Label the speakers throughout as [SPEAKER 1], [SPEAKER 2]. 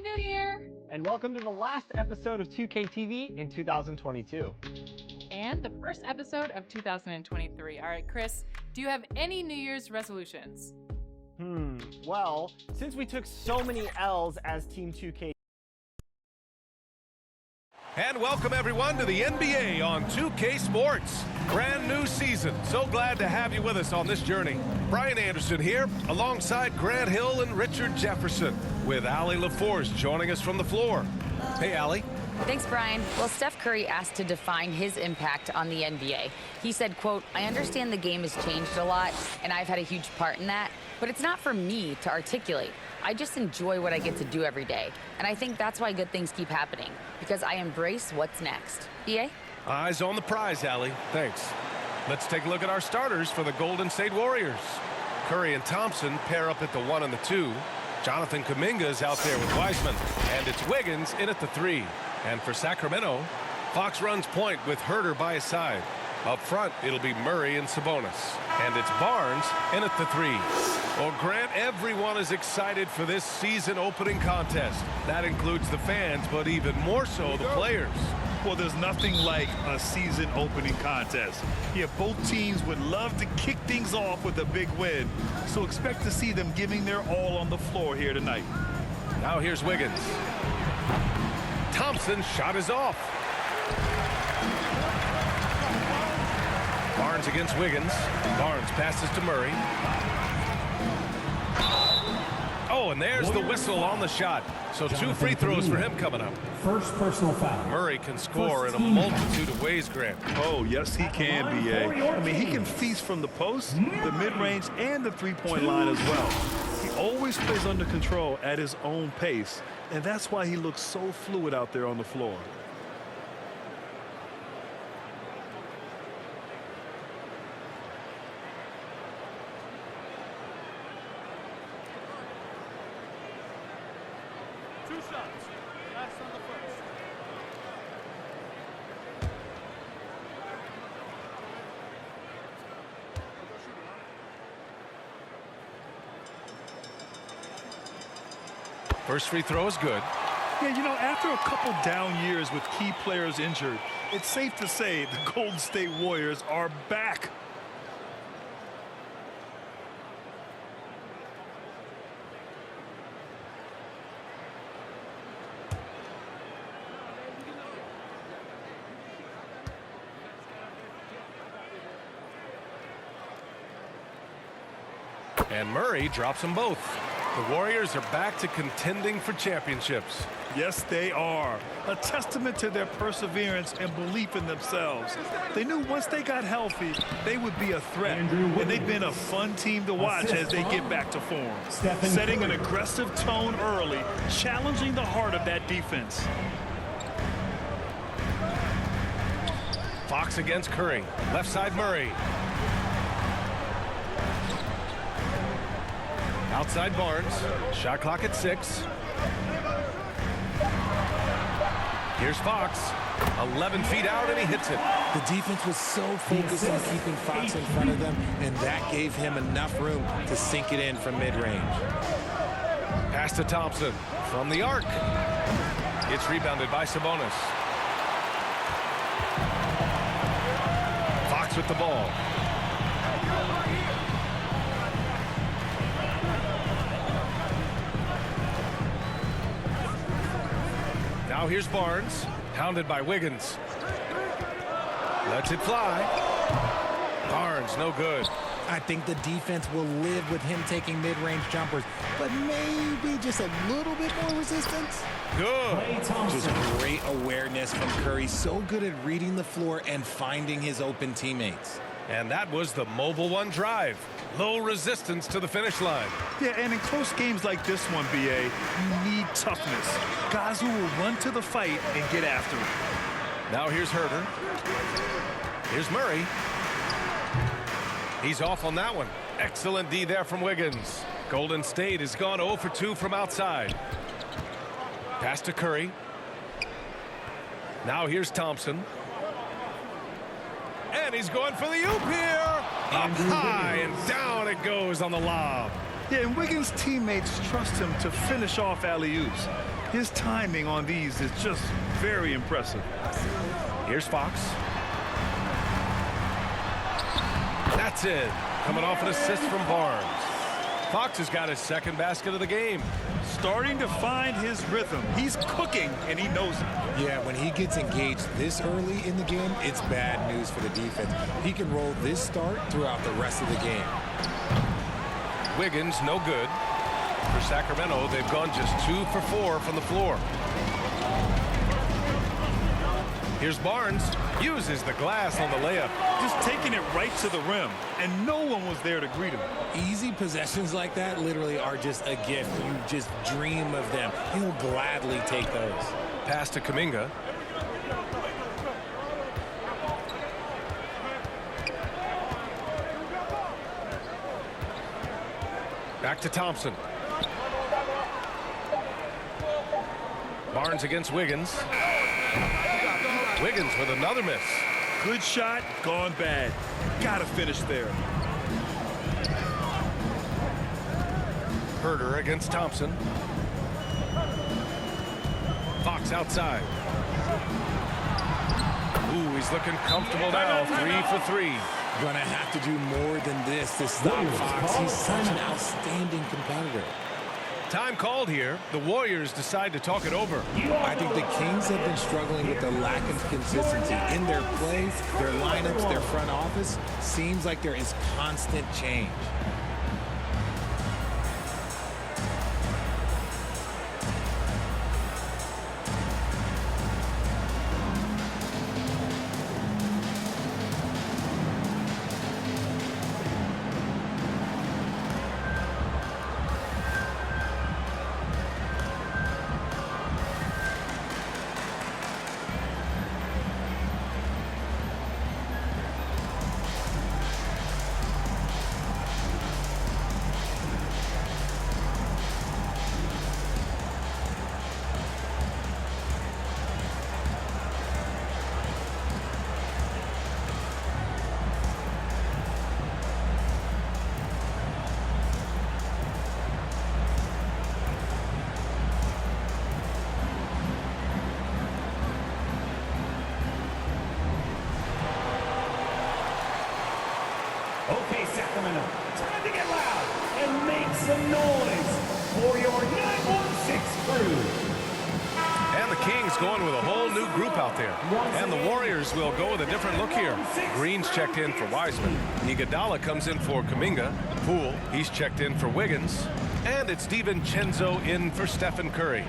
[SPEAKER 1] New Year!
[SPEAKER 2] And welcome to the last episode of 2K TV in 2022.
[SPEAKER 1] And the first episode of 2023. All right, Chris, do you have any New Year's resolutions?
[SPEAKER 2] Well, since we took so many L's as Team 2K.
[SPEAKER 3] And welcome everyone to the NBA on 2K Sports. Brand new season. So glad to have you with us on this journey. Brian Anderson here, alongside Grant Hill and Richard Jefferson, with Allie LaForce joining us from the floor. Hey, Allie.
[SPEAKER 4] Thanks, Brian. Well, Steph Curry asked to define his impact on the NBA. He said, quote, "I understand the game has changed a lot, and I've had a huge part in that, but it's not for me to articulate. I just enjoy what I get to do every day. And I think that's why good things keep happening, because I embrace what's next." EA?
[SPEAKER 3] Eyes on the prize, Allie. Thanks. Let's take a look at our starters for the Golden State Warriors. Curry and Thompson pair up at the 1 and the 2. Jonathan Kuminga is out there with Wiseman. And it's Wiggins in at the 3. And for Sacramento, Fox runs point with Herter by his side. Up front, it'll be Murray and Sabonis. And it's Barnes in at the 3. Well, Grant, everyone is excited for this season opening contest. That includes the fans, but even more so the players.
[SPEAKER 5] Well, there's nothing like a season opening contest. Yeah, both teams would love to kick things off with a big win. So expect to see them giving their all on the floor here tonight.
[SPEAKER 3] Now here's Wiggins. Thompson's shot is off. Barnes against Wiggins. Barnes passes to Murray. Oh, and there's the whistle on the shot. So 2 free throws for him coming up.
[SPEAKER 6] First personal foul.
[SPEAKER 3] Murray can score in a multitude of ways, Grant.
[SPEAKER 5] Oh, yes, he can, B.A. I mean, he can feast from the post, the mid-range, and the three-point line as well. He always plays under control at his own pace, and that's why he looks so fluid out there on the floor.
[SPEAKER 3] First free throw is good.
[SPEAKER 5] Yeah, you know, after a couple down years with key players injured, it's safe to say the Golden State Warriors are back.
[SPEAKER 3] And Murray drops them both. The Warriors are back to contending for championships.
[SPEAKER 5] Yes, they are. A testament to their perseverance and belief in themselves. They knew once they got healthy, they would be a threat. And they've been a fun team to watch as they get back to form. Setting an aggressive tone early, challenging the heart of that defense.
[SPEAKER 3] Fox against Curry. Left side Murray. Outside Barnes. Shot clock at 6. Here's Fox. 11 feet out, and he hits it.
[SPEAKER 7] The defense was so focused on keeping Fox in front of them, and that gave him enough room to sink it in from mid-range.
[SPEAKER 3] Pass to Thompson from the arc. It's rebounded by Sabonis. Fox with the ball. Now here's Barnes, hounded by Wiggins. Lets it fly. Barnes, no good.
[SPEAKER 7] I think the defense will live with him taking mid-range jumpers, but maybe just a little bit more resistance.
[SPEAKER 3] Good.
[SPEAKER 7] Just great awareness from Curry. So good at reading the floor and finding his open teammates.
[SPEAKER 3] And that was the Mobile One drive. Low resistance to the finish line.
[SPEAKER 5] Yeah, and in close games like this one, B.A., you need toughness. Guys who will run to the fight and get after it.
[SPEAKER 3] Now here's Herter. Here's Murray. He's off on that one. Excellent D there from Wiggins. Golden State has gone 0 for 2 from outside. Pass to Curry. Now here's Thompson. And he's going for the oop here. Up high and down it goes on the lob.
[SPEAKER 5] Yeah, and Wiggins' teammates trust him to finish off alley-oops. His timing on these is just very impressive.
[SPEAKER 3] Here's Fox. That's it. Coming off an assist from Barnes. Fox has got his second basket of the game.
[SPEAKER 5] Starting to find his rhythm. He's cooking, and he knows it.
[SPEAKER 7] Yeah, when he gets engaged this early in the game, it's bad news for the defense. He can roll this start throughout the rest of the game.
[SPEAKER 3] Wiggins, no good. For Sacramento, they've gone just 2 for 4 from the floor. Here's Barnes. Uses the glass on the layup.
[SPEAKER 5] Just taking it right to the rim, and no one was there to greet him.
[SPEAKER 7] Easy possessions like that literally are just a gift. You just dream of them. He'll gladly take those.
[SPEAKER 3] Pass to Kuminga. Back to Thompson. Barnes against Wiggins. Wiggins with another miss.
[SPEAKER 5] Good shot, gone bad. Gotta finish there.
[SPEAKER 3] Herter against Thompson. Fox outside. Ooh, he's looking comfortable now. 3 for 3.
[SPEAKER 7] Gonna have to do more than this to stop Fox. He's such an outstanding competitor.
[SPEAKER 3] Time called here. The Warriors decide to talk it over.
[SPEAKER 7] I think the Kings have been struggling with the lack of consistency in their play, their lineups, their front office. Seems like there is constant change.
[SPEAKER 6] Okay, Sacramento, time to get loud and make some noise for your 916 crew.
[SPEAKER 3] And the Kings going with a whole new group out there. And the Warriors will go with a different look here. Green's checked in for Wiseman. Iguodala comes in for Kuminga. Poole, he's checked in for Wiggins. And it's DiVincenzo in for Stephen Curry.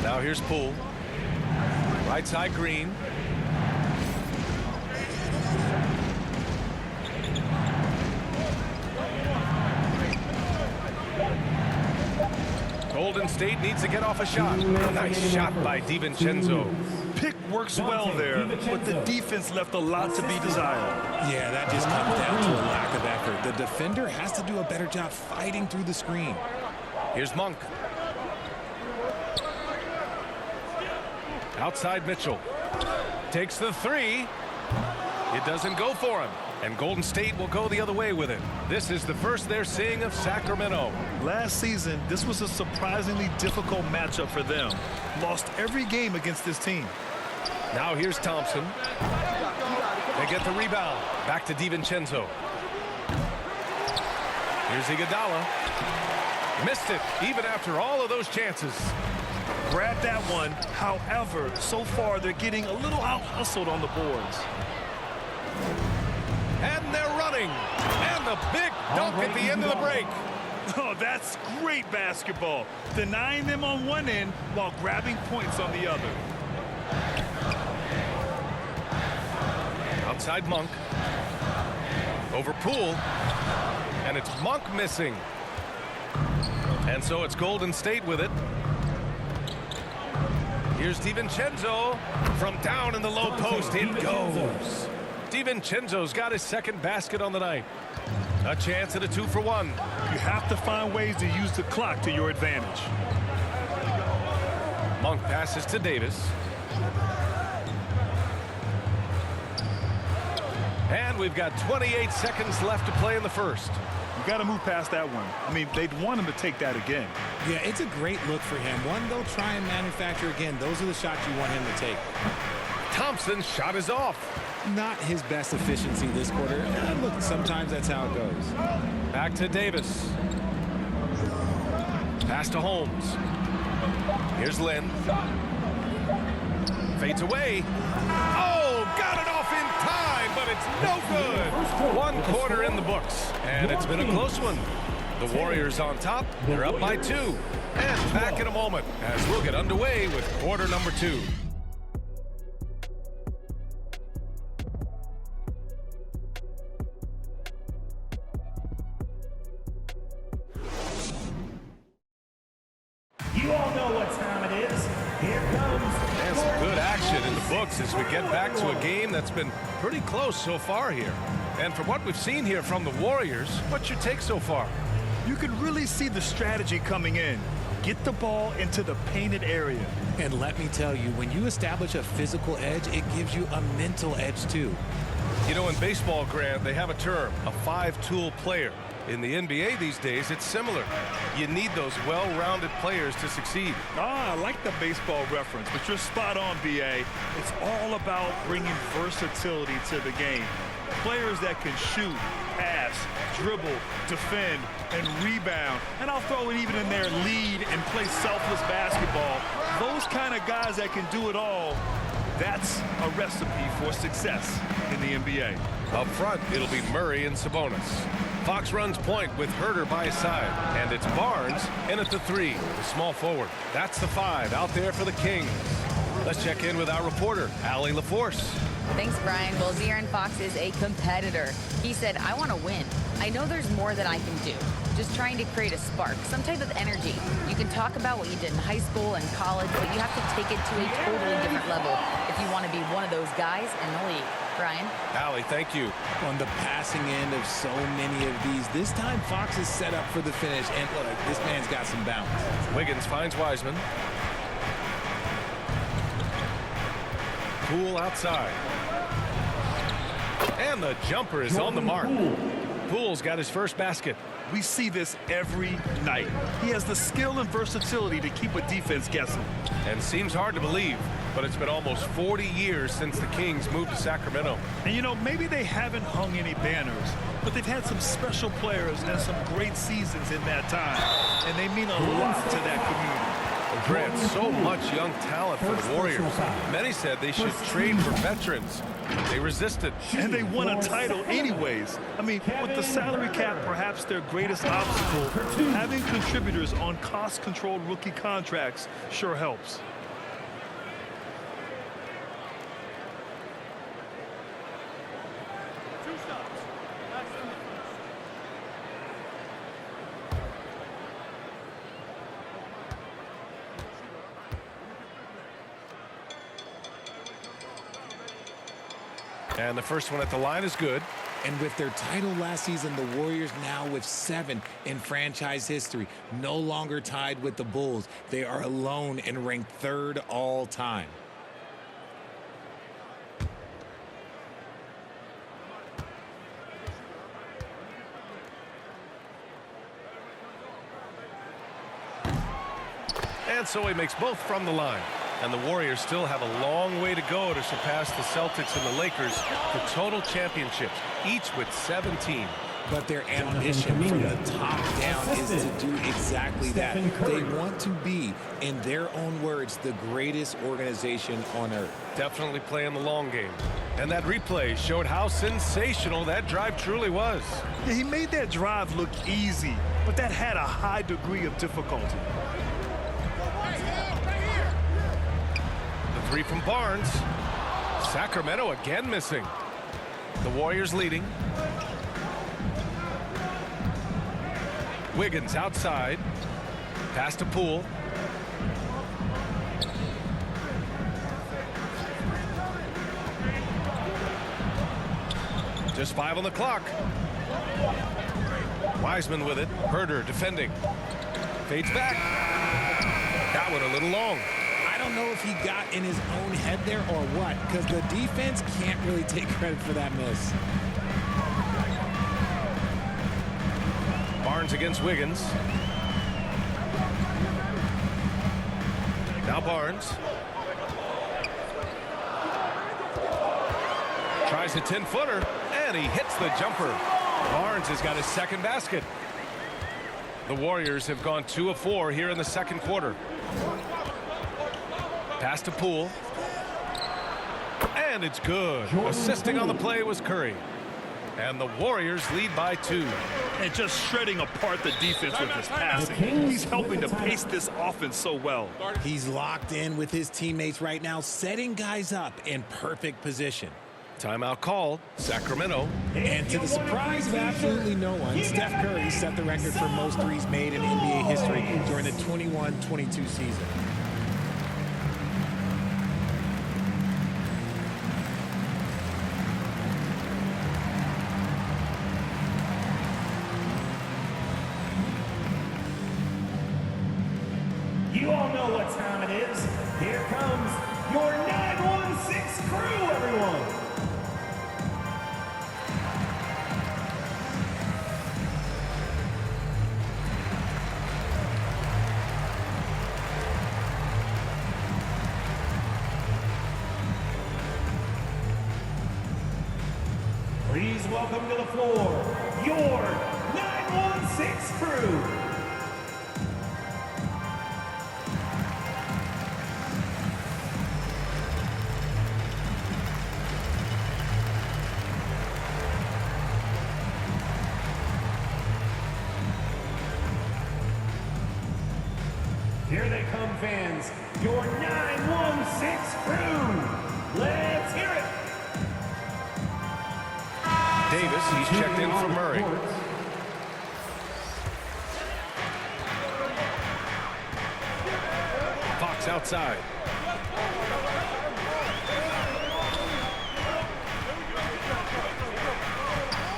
[SPEAKER 3] Now here's Poole. Right side Green. Golden State needs to get off a shot. Nice shot by DiVincenzo.
[SPEAKER 5] Pick works well there, but the defense left a lot to be desired.
[SPEAKER 7] Yeah, that just comes down to a lack of effort. The defender has to do a better job fighting through the screen.
[SPEAKER 3] Here's Monk. Outside Mitchell. Takes the three. It doesn't go for him. And Golden State will go the other way with it. This is the first they're seeing of Sacramento.
[SPEAKER 5] Last season, this was a surprisingly difficult matchup for them. Lost every game against this team.
[SPEAKER 3] Now here's Thompson. They get the rebound. Back to DiVincenzo. Here's Iguodala. Missed it, even after all of those chances.
[SPEAKER 5] Grabbed that one. However, so far they're getting a little out-hustled on the boards.
[SPEAKER 3] And they're running. And the big dunk at the end of the break.
[SPEAKER 5] Oh, that's great basketball. Denying them on one end while grabbing points on the other.
[SPEAKER 3] Outside Monk. Over Poole. And it's Monk missing. And so it's Golden State with it. Here's DiVincenzo. From down in the low post, it goes. DiVincenzo's got his second basket on the night. A chance at a 2-for-1.
[SPEAKER 5] You have to find ways to use the clock to your advantage.
[SPEAKER 3] Monk passes to Davis. And we've got 28 seconds left to play in the first.
[SPEAKER 5] You got to move past that one. I mean, they'd want him to take that again.
[SPEAKER 7] Yeah, it's a great look for him. One they'll try and manufacture again. Those are the shots you want him to take.
[SPEAKER 3] Thompson's shot is off.
[SPEAKER 7] Not his best efficiency this quarter. Look, sometimes that's how it goes.
[SPEAKER 3] Back to Davis. Pass to Holmes. Here's Lynn. Fades away. Oh, got it off in time, but it's no good. 1 quarter in the books, and it's been a close one. The Warriors on top. They're up by 2. And back in a moment as we'll get underway with quarter number 2.
[SPEAKER 6] You all know what time it is. Here comes.
[SPEAKER 3] And some good action in the books as we get back to a game that's been pretty close so far here. And from what we've seen here from the Warriors, what's your take so far?
[SPEAKER 5] You can really see the strategy coming in. Get the ball into the painted area.
[SPEAKER 7] And let me tell you, when you establish a physical edge, it gives you a mental edge too.
[SPEAKER 3] You know, in baseball, Grant, they have a term, a 5-tool player. In the NBA these days, it's similar. You need those well-rounded players to succeed.
[SPEAKER 5] I like the baseball reference, but you're spot on, B.A. It's all about bringing versatility to the game. Players that can shoot, pass, dribble, defend, and rebound. And I'll throw it even in there, lead and play selfless basketball. Those kind of guys that can do it all, that's a recipe for success in the NBA.
[SPEAKER 3] Up front, it'll be Murray and Sabonis. Fox runs point with Herter by his side. And it's Barnes in at the 3, the small forward. That's the 5 out there for the Kings. Let's check in with our reporter, Allie LaForce.
[SPEAKER 4] Thanks, Brian. Well, De'Aaron Fox is a competitor. He said, I want to win. I know there's more that I can do. Just trying to create a spark, some type of energy. You can talk about what you did in high school and college, but you have to take it to a totally different level if you want to be one of those guys in the league. Brian?
[SPEAKER 3] Allie, thank you.
[SPEAKER 7] On the passing end of so many of these, this time Fox is set up for the finish. And look, this man's got some bounce.
[SPEAKER 3] Wiggins finds Wiseman. Poole outside. And the jumper is on the mark. Poole's got his first basket.
[SPEAKER 5] We see this every night. He has the skill and versatility to keep a defense guessing.
[SPEAKER 3] And seems hard to believe, but it's been almost 40 years since the Kings moved to Sacramento.
[SPEAKER 5] And you know, maybe they haven't hung any banners, but they've had some special players and some great seasons in that time. And they mean a lot to that community.
[SPEAKER 3] And Grant, so much young talent for the Warriors. Many said they should trade for veterans. They resisted.
[SPEAKER 5] And they won a title anyways. I mean, with the salary cap perhaps their greatest obstacle, having contributors on cost-controlled rookie contracts sure helps.
[SPEAKER 3] And the first one at the line is good.
[SPEAKER 7] And with their title last season, the Warriors now with 7 in franchise history, no longer tied with the Bulls. They are alone and ranked 3rd all time.
[SPEAKER 3] And so he makes both from the line. And the Warriors still have a long way to go to surpass the Celtics and the Lakers for total championships, each with 17.
[SPEAKER 7] But their ambition from the top down is to do exactly that. They want to be, in their own words, the greatest organization on earth.
[SPEAKER 3] Definitely playing the long game. And that replay showed how sensational that drive truly was.
[SPEAKER 5] Yeah, he made that drive look easy, but that had a high degree of difficulty.
[SPEAKER 3] The 3 from Barnes. Sacramento again missing. The Warriors leading. Wiggins outside. Pass to Poole. Just 5 on the clock. Wiseman with it. Herter defending. Fades back. That one a little long.
[SPEAKER 7] I don't know if he got in his own head there or what, because the defense can't really take credit for that miss.
[SPEAKER 3] Barnes against Wiggins. Now Barnes. Tries a 10-footer, and he hits the jumper. Barnes has got his second basket. The Warriors have gone 2 of 4 here in the second quarter. Pass to Poole. And it's good. Assisting on the play was Curry. And the Warriors lead by 2.
[SPEAKER 5] And just shredding apart the defense with his passing. He's helping to pace this offense so well.
[SPEAKER 7] He's locked in with his teammates right now, setting guys up in perfect position.
[SPEAKER 3] Timeout called. Sacramento.
[SPEAKER 7] And to the surprise of absolutely no one, Steph Curry set the record for most threes made in NBA history during the 21-22 season.
[SPEAKER 6] You all know what time it is. Here comes your 916 crew, everyone. Please welcome to the floor your 916 crew. Here they come, fans. Your 916 crew. Let's hear it.
[SPEAKER 3] Davis, he's checked in for Murray. Fox outside.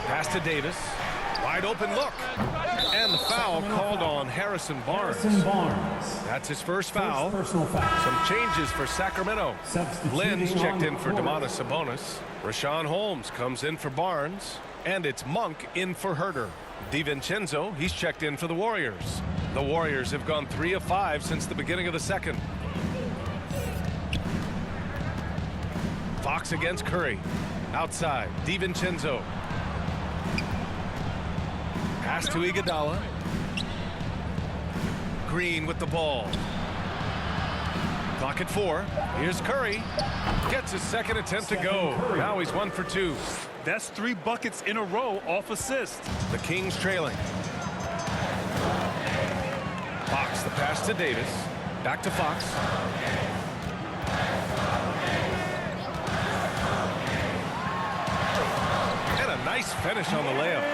[SPEAKER 3] Pass to Davis. Wide open look. And the foul called on Harrison Barnes. That's his first foul.
[SPEAKER 6] Personal foul.
[SPEAKER 3] Some changes for Sacramento. Lynn's checked in for Domantas Sabonis. Rashawn Holmes comes in for Barnes. And it's Monk in for Herter. DiVincenzo, he's checked in for the Warriors. The Warriors have gone 3 of 5 since the beginning of the second. Fox against Curry. Outside, DiVincenzo. Pass to Iguodala. Green with the ball. Clock at 4. Here's Curry. Gets his second attempt to go. Now he's 1 for 2.
[SPEAKER 5] That's 3 buckets in a row off assist.
[SPEAKER 3] The Kings trailing. Fox, the pass to Davis. Back to Fox. And a nice finish on the layup.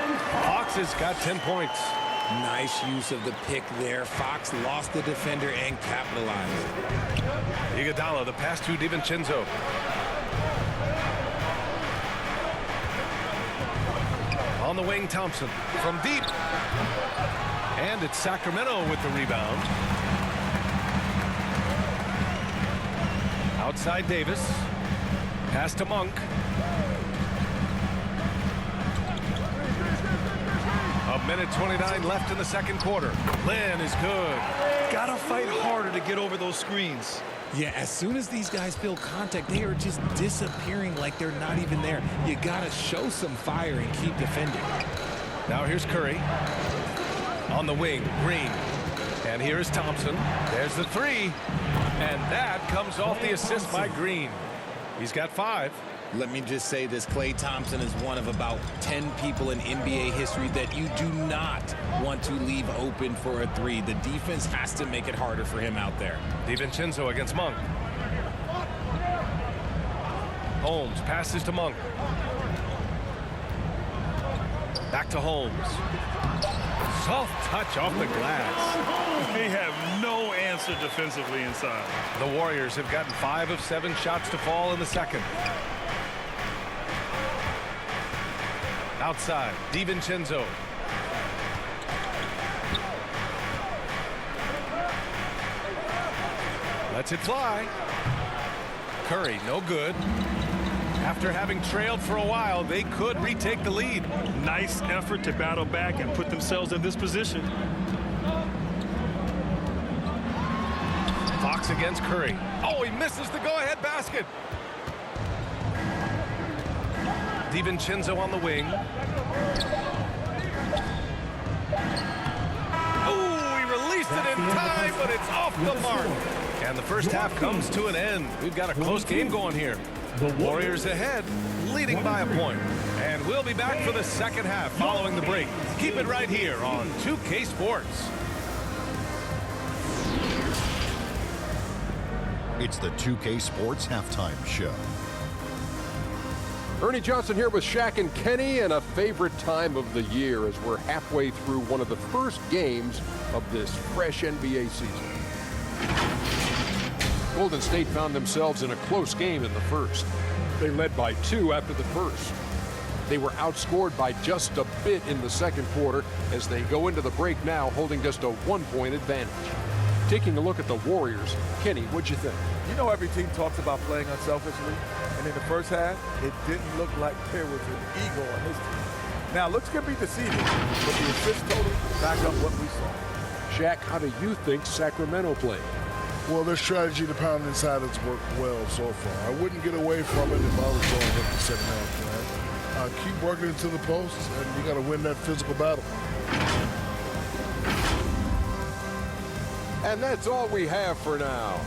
[SPEAKER 3] Fox has got 10 points.
[SPEAKER 7] Nice use of the pick there. Fox lost the defender and capitalized.
[SPEAKER 3] Iguodala, the pass to DiVincenzo. On the wing, Thompson from deep. And it's Sacramento with the rebound. Outside Davis. Pass to Monk. A minute 29 left in the second quarter. Lynn is good.
[SPEAKER 5] Gotta fight harder to get over those screens.
[SPEAKER 7] Yeah, as soon as these guys feel contact, they are just disappearing like they're not even there. You gotta show some fire and keep defending.
[SPEAKER 3] Now here's Curry. On the wing, Green. And here's Thompson. There's the 3. And that comes off the assist by Green. He's got 5.
[SPEAKER 7] Let me just say this, Klay Thompson is one of about 10 people in NBA history that you do not want to leave open for a 3. The defense has to make it harder for him out there.
[SPEAKER 3] DiVincenzo against Monk. Holmes passes to Monk. Back to Holmes. Soft touch off the glass.
[SPEAKER 5] They have no answer defensively inside.
[SPEAKER 3] The Warriors have gotten 5 of 7 shots to fall in the second. Outside, DiVincenzo. Lets it fly. Curry, no good. After having trailed for a while, they could retake the lead.
[SPEAKER 5] Nice effort to battle back and put themselves in this position.
[SPEAKER 3] Fox against Curry. Oh, he misses the go-ahead basket. DiVincenzo on the wing. Oh, he released it in time, but it's off the mark. And the first half comes to an end. We've got a close game going here. The Warriors ahead, leading by a point. And we'll be back for the second half following the break. Keep it right here on 2K Sports.
[SPEAKER 8] It's the 2K Sports Halftime Show.
[SPEAKER 9] Ernie Johnson here with Shaq and Kenny, and a favorite time of the year as we're halfway through one of the first games of this fresh NBA season. Golden State found themselves in a close game in the first. They led by 2 after the first. They were outscored by just a bit in the second quarter as they go into the break now holding just a 1-point advantage. Taking a look at the Warriors, Kenny, what'd you think?
[SPEAKER 10] You know, every team talks about playing unselfishly, and in the first half, it didn't look like there was an ego on this team. Now, looks can be deceiving, but the assist total back up what we saw.
[SPEAKER 9] Shaq, how do you think Sacramento played?
[SPEAKER 11] Well, their strategy to pound inside has worked well so far. I wouldn't get away from it if I was going with the second half plan. Keep working into the posts, and you got to win that physical battle.
[SPEAKER 9] And that's all we have for now.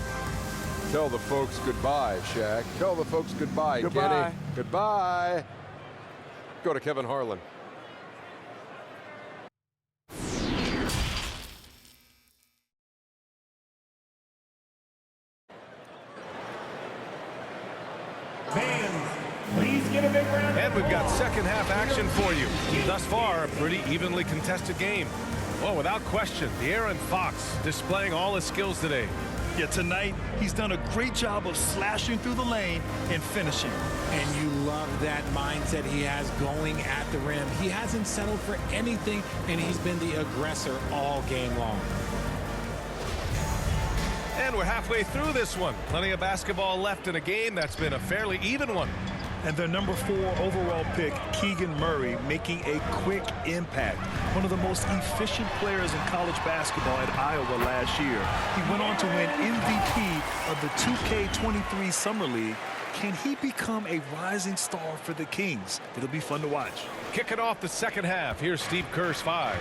[SPEAKER 9] Tell the folks goodbye, Shaq. Tell the folks goodbye,
[SPEAKER 10] Goodbye.
[SPEAKER 9] Kenny. Goodbye. Go to Kevin Harlan.
[SPEAKER 6] Fans, please get a big round.
[SPEAKER 3] And we've got second half action for you. Thus far, a pretty evenly contested game. Well, without question, De'Aaron Fox displaying all his skills today.
[SPEAKER 5] Yeah, tonight, he's done a great job of slashing through the lane and finishing.
[SPEAKER 7] And you love that mindset he has going at the rim. He hasn't settled for anything, and he's been the aggressor all game long.
[SPEAKER 3] And we're halfway through this one. Plenty of basketball left in a game that's been a fairly even one.
[SPEAKER 5] And their number 4 overall pick, Keegan Murray, making a quick impact. One of the most efficient players in college basketball at Iowa last year. He went on to win MVP of the 2K23 Summer League. Can he become a rising star for the Kings? It'll be fun to watch.
[SPEAKER 3] Kicking off the second half, here's Steve Kerr's 5.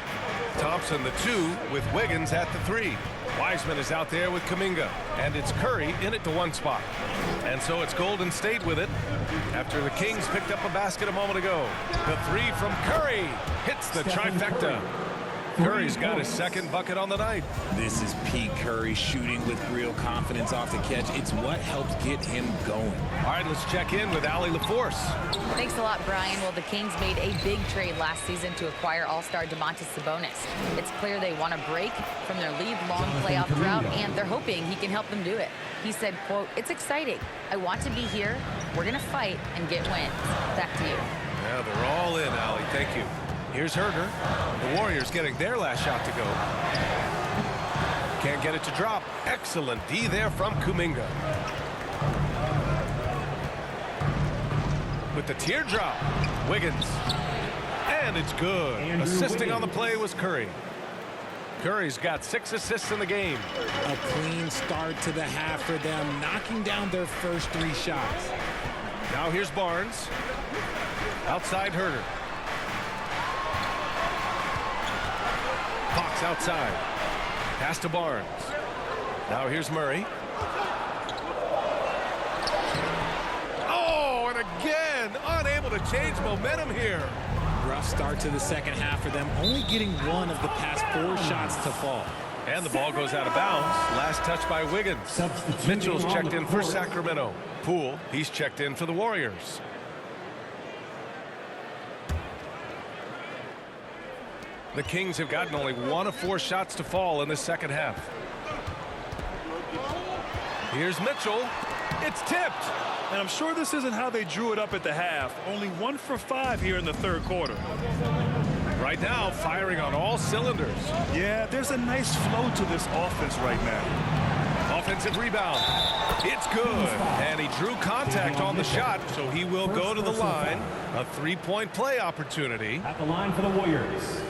[SPEAKER 3] Thompson the 2 with Wiggins at the 3. Wiseman is out there with Kuminga, and it's Curry in at the 1 spot. And so it's Golden State with it after the Kings picked up a basket a moment ago. The 3 from Curry hits the trifecta. Curry's got his second bucket on the night.
[SPEAKER 7] This is Pete Curry shooting with real confidence off the catch. It's what helps get him going.
[SPEAKER 3] All right, let's check in with Allie LaForce.
[SPEAKER 4] Thanks a lot, Brian. Well, the Kings made a big trade last season to acquire all-star Domantas Sabonis. It's clear they want to break from their league-long playoff drought, and they're hoping he can help them do it. He said, quote, "It's exciting. I want to be here. We're going to fight and get wins." Back to you.
[SPEAKER 3] Yeah, they're all in, Allie. Thank you. Here's Herter. The Warriors getting their last shot to go. Can't get it to drop. Excellent D there from Kuminga. With the teardrop, Wiggins. And it's good. Assisting on the play was Curry. Curry's got 6 assists in the game.
[SPEAKER 7] A clean start to the half for them, knocking down their first 3 shots.
[SPEAKER 3] Now here's Barnes. Outside Herter. Fox outside. Pass to Barnes. Now here's Murray. Oh, and again, unable to change momentum here.
[SPEAKER 7] Rough start to the second half for them, only getting 1 of the past 4 shots to fall.
[SPEAKER 3] And the ball goes out of bounds. Last touch by Wiggins. Mitchell's checked in for Sacramento. Poole, he's checked in for the Warriors. The Kings have gotten only 1 of 4 shots to fall in the second half. Here's Mitchell. It's tipped.
[SPEAKER 5] And I'm sure this isn't how they drew it up at the half. Only 1 for 5 here in the third quarter.
[SPEAKER 3] Right now, firing on all cylinders.
[SPEAKER 5] Yeah, there's a nice flow to this offense right now.
[SPEAKER 3] offensive rebound. It's good. And he drew contact on the shot, so he will go to the line. A three-point play opportunity.
[SPEAKER 6] At the line for the Warriors,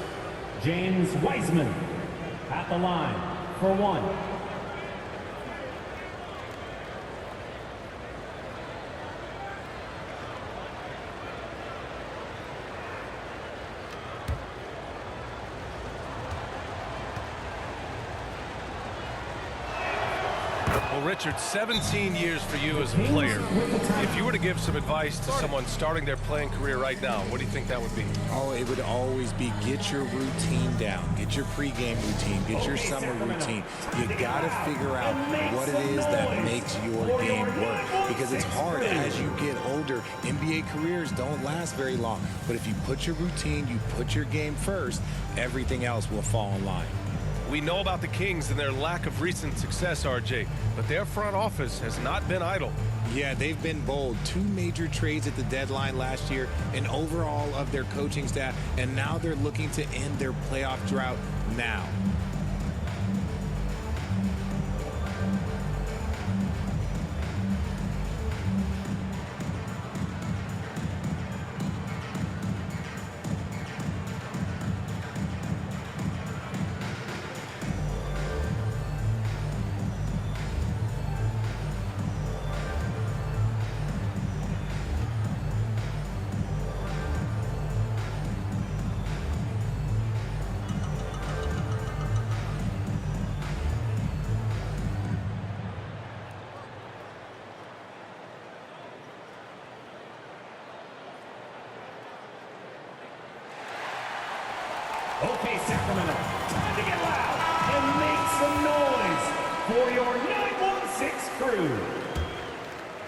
[SPEAKER 6] James Wiseman. At the line for one.
[SPEAKER 3] Well, Richard, 17 years for you as a player. If you were to give some advice to someone starting their playing career right now, what do you think that would be?
[SPEAKER 7] Oh, it would always be get your routine down. Get your pregame routine. Get your summer routine. You got to figure out what it is that makes your game work. Because it's hard as you get older. NBA careers don't last very long. But if you put your routine, you put your game first, everything else will fall in line.
[SPEAKER 3] We know about the Kings and their lack of recent success, RJ, but their front office has not been idle.
[SPEAKER 7] Yeah, they've been bold. 2 major trades at the deadline last year, an overhaul of their coaching staff, and now they're looking to end their playoff drought now.
[SPEAKER 6] Okay, Sacramento, time to get loud and make some noise for your 916 crew.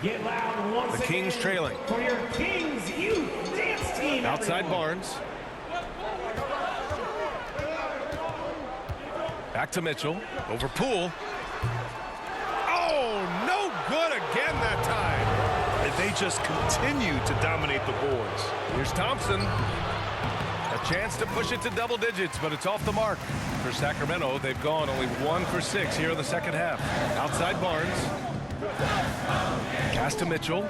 [SPEAKER 6] Get loud once
[SPEAKER 3] The Kings
[SPEAKER 6] again
[SPEAKER 3] trailing.
[SPEAKER 6] for your Kings Youth Dance Team.
[SPEAKER 3] Outside
[SPEAKER 6] everyone.
[SPEAKER 3] Barnes. Back to Mitchell. Over Poole. Oh, no good again that time.
[SPEAKER 5] And they just continue to dominate the boards.
[SPEAKER 3] Here's Thompson. A chance to push it to double digits, but it's off the mark. For Sacramento, they've gone only 1 for 6 here in the second half. Outside Barnes. Pass to Mitchell.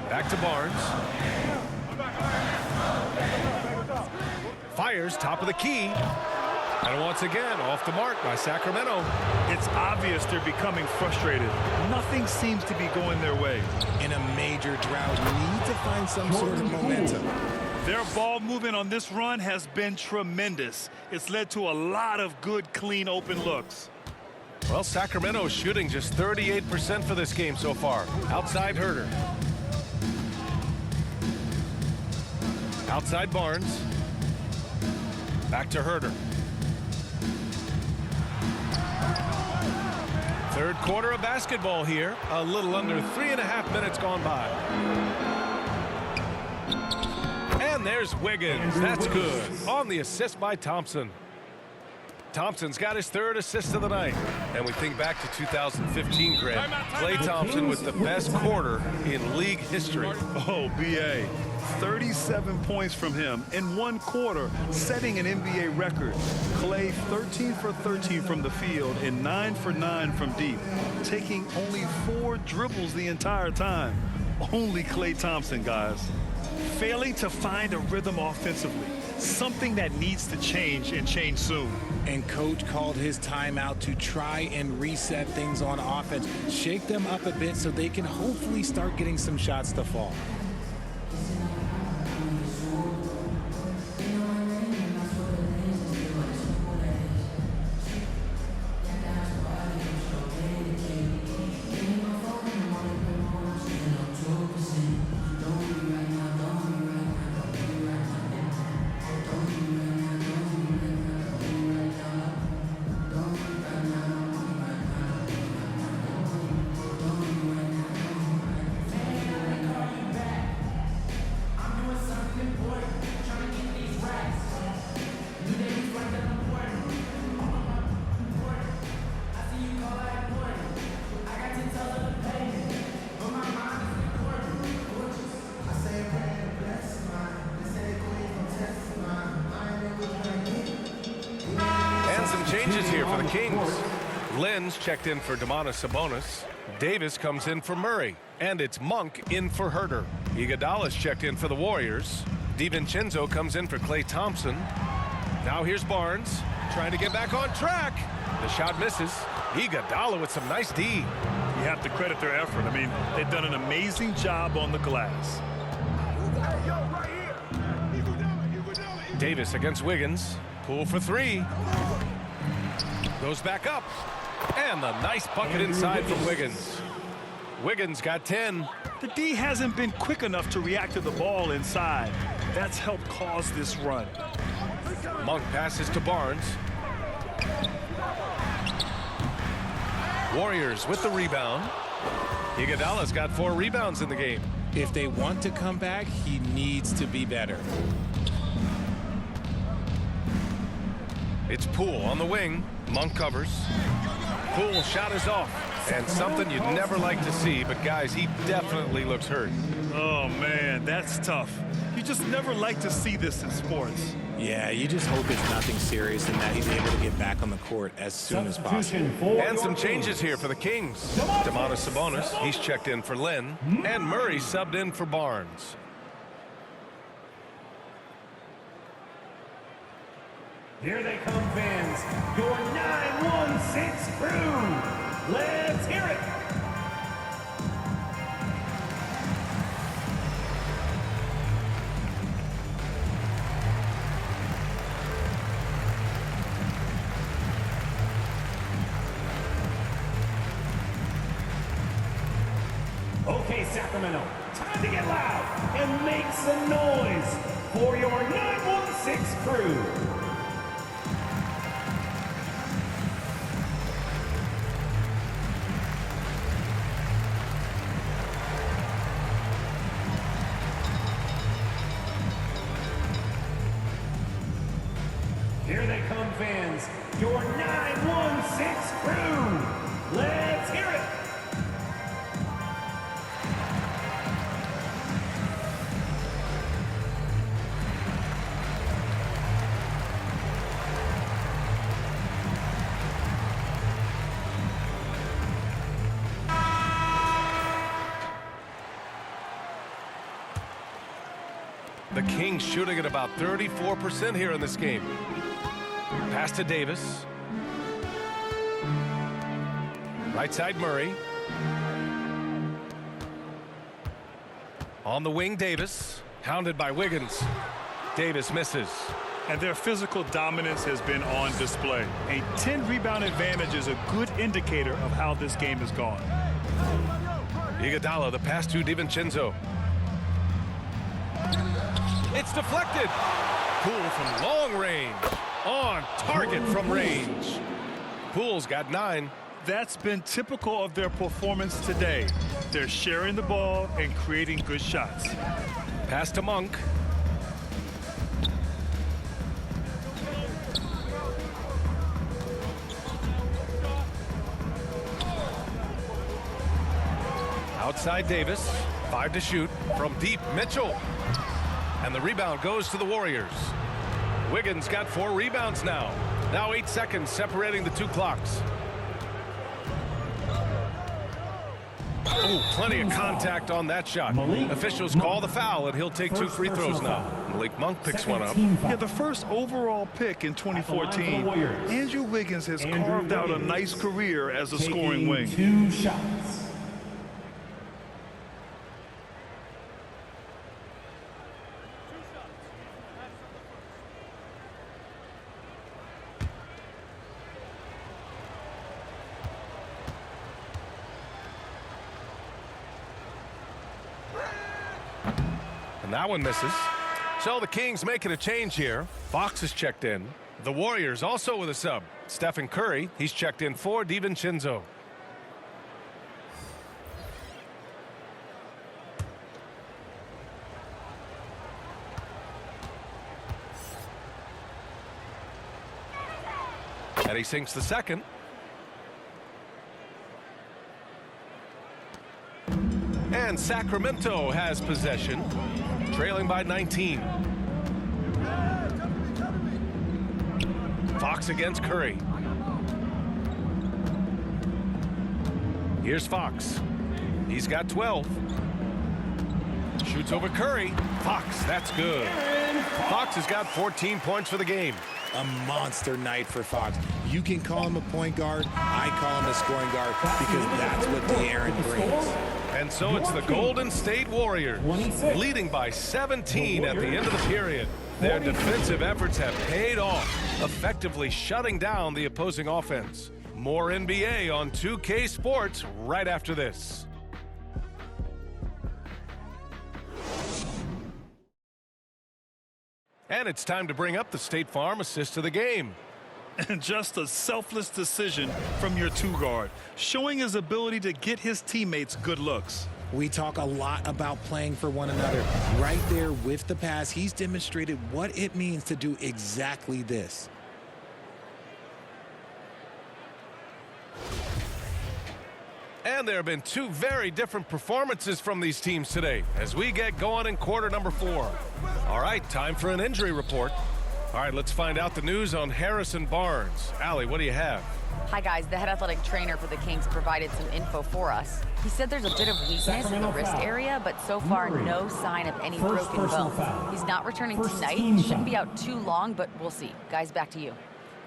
[SPEAKER 3] Back to Barnes. Fires top of the key. And once again, off the mark by Sacramento.
[SPEAKER 5] It's obvious they're becoming frustrated. Nothing seems to be going their way.
[SPEAKER 7] In a major drought, you need to find some sort of momentum.
[SPEAKER 5] Their ball movement on this run has been tremendous. It's led to a lot of good, clean, open looks.
[SPEAKER 3] Well, Sacramento is shooting just 38% for this game so far. Outside Herter. Outside Barnes. Back to Herter. Third quarter of basketball here. A little under 3.5 minutes gone by. And there's Wiggins. That's good. On the assist by Thompson. Thompson's got his 3rd assist of the night. And we think back to 2015, Greg. Klay Thompson with the best quarter in league history.
[SPEAKER 5] Oh, B.A. 37 points from him in 1 quarter, setting an NBA record. Klay 13 for 13 from the field and 9 for 9 from deep, taking only 4 dribbles the entire time. Only Klay Thompson, guys. Failing to find a rhythm offensively, something that needs to change and change soon.
[SPEAKER 7] And coach called his timeout to try and reset things on offense, shake them up a bit so they can hopefully start getting some shots to fall.
[SPEAKER 3] Lynn's checked in for Domantas Sabonis. Davis comes in for Murray. And it's Monk in for Herter. Iguodala's checked in for the Warriors. DiVincenzo comes in for Klay Thompson. Now here's Barnes trying to get back on track. The shot misses. Iguodala with some nice D.
[SPEAKER 5] You have to credit their effort. I mean, they've done an amazing job on the glass.
[SPEAKER 3] Davis against Wiggins. Poole for three. Goes back up. And the nice bucket inside from Wiggins. Wiggins got 10.
[SPEAKER 5] The D hasn't been quick enough to react to the ball inside. That's helped cause this run.
[SPEAKER 3] Monk passes to Barnes. Warriors with the rebound. Iguodala's got 4 rebounds in the game.
[SPEAKER 7] If they want to come back, he needs to be better.
[SPEAKER 3] It's Poole on the wing. Monk covers. Poole shot is off. And something you'd never like to see, but guys, he definitely looks hurt.
[SPEAKER 5] Oh man, that's tough. You just never like to see this in sports.
[SPEAKER 7] Yeah, you just hope it's nothing serious and that he's able to get back on the court as soon as possible.
[SPEAKER 3] And some changes here for the Kings. Domantas Sabonis, he's checked in for Lynn. And Murray subbed in for Barnes.
[SPEAKER 6] Here they come, fans. Your 916 crew. Let's hear it. Okay, Sacramento, time to get loud and make some noise for your 916 crew. Here they come, fans. Your 916 crew. Let's hear it.
[SPEAKER 3] The Kings shooting at about 34% here in this game. Pass to Davis. Right side Murray. On the wing Davis. Hounded by Wiggins. Davis misses.
[SPEAKER 5] And their physical dominance has been on display. A 10 rebound advantage is a good indicator of how this game has gone.
[SPEAKER 3] Iguodala, the pass to DiVincenzo. It's deflected. Poole from long range. On target from range. Poole's got 9.
[SPEAKER 5] That's been typical of their performance today. They're sharing the ball and creating good shots.
[SPEAKER 3] Pass to Monk. Outside Davis. 5 to shoot. From deep, Mitchell. And the rebound goes to the Warriors. Wiggins got 4 rebounds now. Now 8 seconds separating the 2 clocks. Oh, plenty of contact on that shot. Officials call the foul, and he'll take 2 free throws now. Malik Monk picks one up.
[SPEAKER 5] Yeah, the first overall pick in 2014, Andrew Wiggins has carved out a nice career as a scoring wing.
[SPEAKER 6] 2 shots.
[SPEAKER 3] And that one misses. So the Kings making a change here. Fox is checked in. The Warriors also with a sub. Stephen Curry, he's checked in for DiVincenzo. And he sinks the second. And Sacramento has possession, trailing by 19. Fox against Curry. Here's Fox. He's got 12. Shoots over Curry. Fox, that's good. Fox has got 14 points for the game.
[SPEAKER 7] A monster night for Fox. You can call him a point guard. I call him a scoring guard because that's what De'Aaron brings.
[SPEAKER 3] And so it's the Golden State Warriors leading by 17 at the end of the period. Their defensive efforts have paid off, effectively shutting down the opposing offense. More NBA on 2K Sports right after this. And it's time to bring up the State Farm assist of the game.
[SPEAKER 5] And just a selfless decision from your two-guard, showing his ability to get his teammates good looks.
[SPEAKER 7] We talk a lot about playing for one another. Right there with the pass, he's demonstrated what it means to do exactly this.
[SPEAKER 3] And there have been two very different performances from these teams today as we get going in quarter number 4. All right, time for an injury report. All right, let's find out the news on Harrison Barnes. Allie, what do you have?
[SPEAKER 4] Hi, guys. The head athletic trainer for the Kings provided some info for us. He said there's a bit of weakness in the wrist area, but so far no sign of any broken bones. He's not returning tonight. Shouldn't be out too long, but we'll see. Guys, back to you.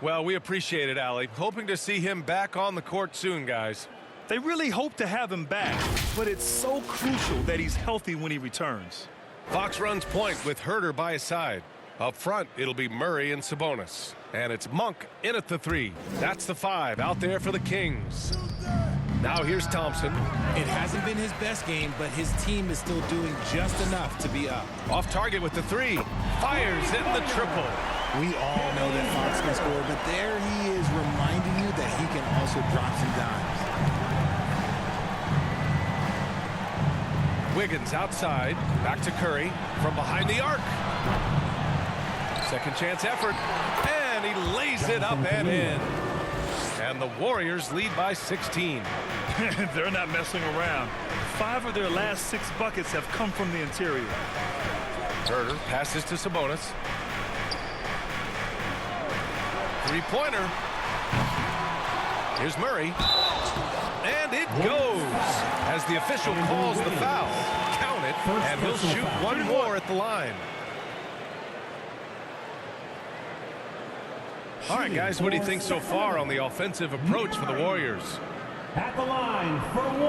[SPEAKER 3] Well, we appreciate it, Allie. Hoping to see him back on the court soon, guys.
[SPEAKER 5] They really hope to have him back, but it's so crucial that he's healthy when he returns.
[SPEAKER 3] Fox runs point with Herter by his side. Up front, it'll be Murray and Sabonis. And it's Monk in at the 3. That's the 5 out there for the Kings. Now here's Thompson.
[SPEAKER 7] It hasn't been his best game, but his team is still doing just enough to be up.
[SPEAKER 3] Off target with the 3. Fires in the triple.
[SPEAKER 7] We all know that Fox can score, but there he is reminding you that he can also drop some dimes.
[SPEAKER 3] Wiggins outside, back to Curry from behind the arc. Second chance effort, and he lays it up and in. And the Warriors lead by 16.
[SPEAKER 5] They're not messing around. 5 of their last 6 buckets have come from the interior.
[SPEAKER 3] Herter passes to Sabonis. Three-pointer. Here's Murray. And it goes as the official calls the foul. Count it, and he'll shoot one more at the line. All right, guys, what do you think so far on the offensive approach for the Warriors?
[SPEAKER 6] At the line for 1.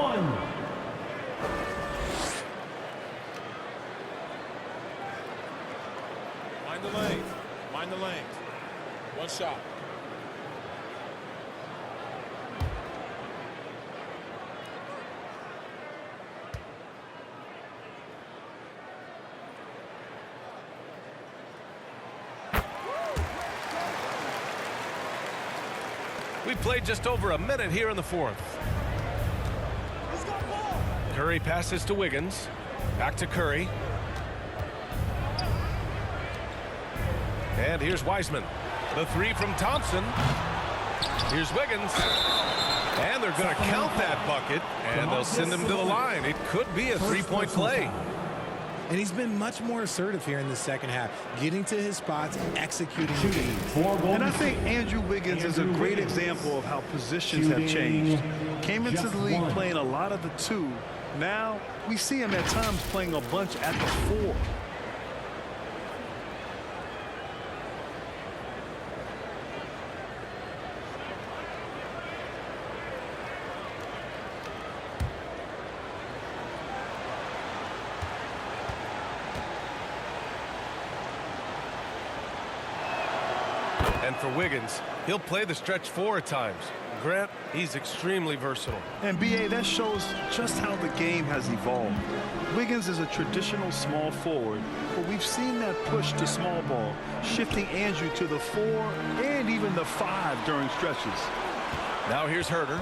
[SPEAKER 9] Mind the lane. Mind the lane. One shot.
[SPEAKER 3] We played just over a minute here in the 4th. Curry passes to Wiggins. Back to Curry. And here's Wiseman. The 3 from Thompson. Here's Wiggins. And they're going to count that bucket, and they'll send him to the line. It could be a 3-point play.
[SPEAKER 7] And he's been much more assertive here in the second half, getting to his spots, executing the game.
[SPEAKER 5] And I think Andrew Wiggins is a great example of how positions have changed. Came into the league playing a lot of the 2. Now we see him at times playing a bunch at the 4.
[SPEAKER 3] And for Wiggins, he'll play the stretch 4 at times. Grant, he's extremely versatile.
[SPEAKER 5] And B.A., that shows just how the game has evolved. Wiggins is a traditional small forward, but we've seen that push to small ball, shifting Andrew to the 4 and even the 5 during stretches.
[SPEAKER 3] Now here's Herter.